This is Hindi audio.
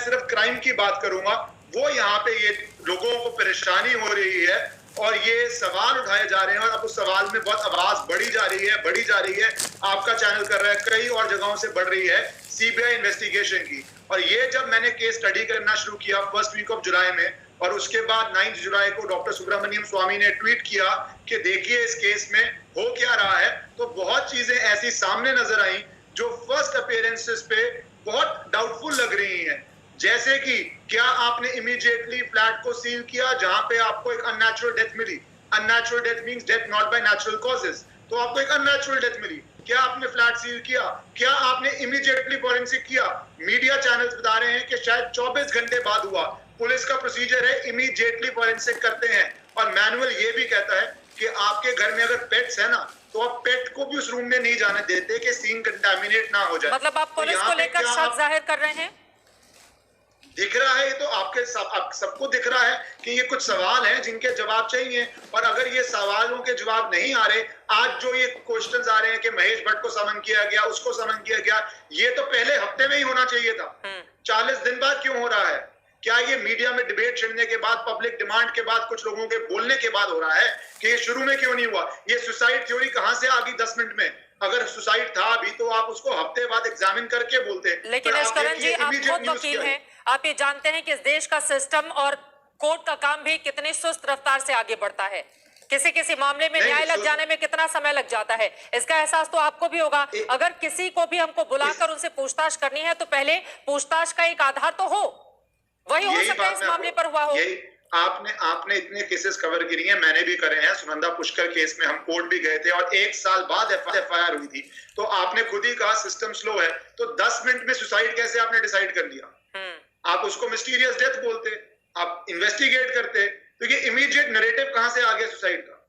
सिर्फ क्राइम की बात करूंगा, वो यहाँ पे ये लोगों को परेशानी हो रही है और ये सवाल उठाए जा रहे हैं और अब उस सवाल में बहुत आवाज बढ़ी जा रही है। आपका चैनल कर रहा है, कई और जगहों से बढ़ रही है सीबीआई इन्वेस्टिगेशन की। और ये जब मैंने केस स्टडी करना शुरू किया फर्स्ट वीक ऑफ जुलाई में, और उसके बाद 9 जुलाई को डॉक्टर सुब्रमण्यम स्वामी ने ट्वीट किया कि देखिए इस केस में हो क्या रहा है, तो बहुत चीजें ऐसी सामने नजर आई जो फर्स्ट अपीयरेंसेस पे बहुत डाउटफुल लग रही हैं। जैसे कि क्या आपने इमीडिएटली फ्लैट को सील किया जहां पे आपको एक अननेचुरल डेथ मिली? Unnatural death means death not by natural causes, तो आपको एक अननेचुरल डेथ मिली। क्या आपने फ्लैट सील किया? क्या आपने इमीडिएटली फॉरेंसिक किया? मीडिया चैनल्स बता रहे हैं कि शायद 24 घंटे बाद हुआ। पुलिस का प्रोसीजर है इमीडिएटली फॉरेंसिक करते हैं, और मैनुअल ये भी कहता है कि आपके घर में अगर पेट्स है ना, तो आप पेट को भी उस रूम में नहीं जाने देते कि सीन कंटामिनेट ना हो जाए। मतलब आप पुलिस को लेकर शक जाहिर कर रहे हैं? दिख रहा है, तो आपके सबको दिख रहा है कि ये कुछ सवाल हैं जिनके जवाब चाहिए, और अगर ये सवालों के जवाब नहीं आ रहे, आज जो ये क्वेश्चंस आ रहे हैं कि महेश भट्ट को समन किया गया, उसको समन किया गया, ये तो पहले हफ्ते में ही होना चाहिए था। 40 दिन बाद क्यों हो रहा है? क्या ये मीडिया में डिबेट छिड़ने के बाद, पब्लिक डिमांड के बाद, कुछ लोगों के बोलने के बाद हो रहा है कि ये शुरू में क्यों नहीं हुआ? ये सुसाइड थ्योरी कहां से आ गई 10 मिनट में? अगर सुसाइड था अभी तो आप उसको हफ्ते बाद एग्जामिन करके बोलते। लेकिन एशकरण जी, आप खुद वकील हैं, आप ये जानते हैं कि इस देश का सिस्टम और कोर्ट का काम भी कितनी सुस्त रफ्तार से आगे बढ़ता है। किसी किसी मामले में न्याय लग जाने में कितना समय लग जाता है, इसका एहसास तो आपको भी होगा। अगर किसी को भी हमको बुलाकर उनसे पूछताछ करनी है तो पहले पूछताछ का एक आधार तो हो, वही हो सकता है इस मामले पर हुआ हो। आपने इतने केसेस कवर किए हैं, मैंने भी करे हैं। सुनंदा पुष्कर केस में हम कोर्ट भी गए थे और 1 साल बाद एफआईआर हुई थी। तो आपने खुद ही कहा सिस्टम स्लो है, तो 10 मिनट में सुसाइड कैसे आपने डिसाइड कर लिया? आप उसको मिस्टीरियस डेथ बोलते, आप इन्वेस्टिगेट करते, तो ये इमीडिएट नैरेटिव कहां से आ गया सुसाइड का?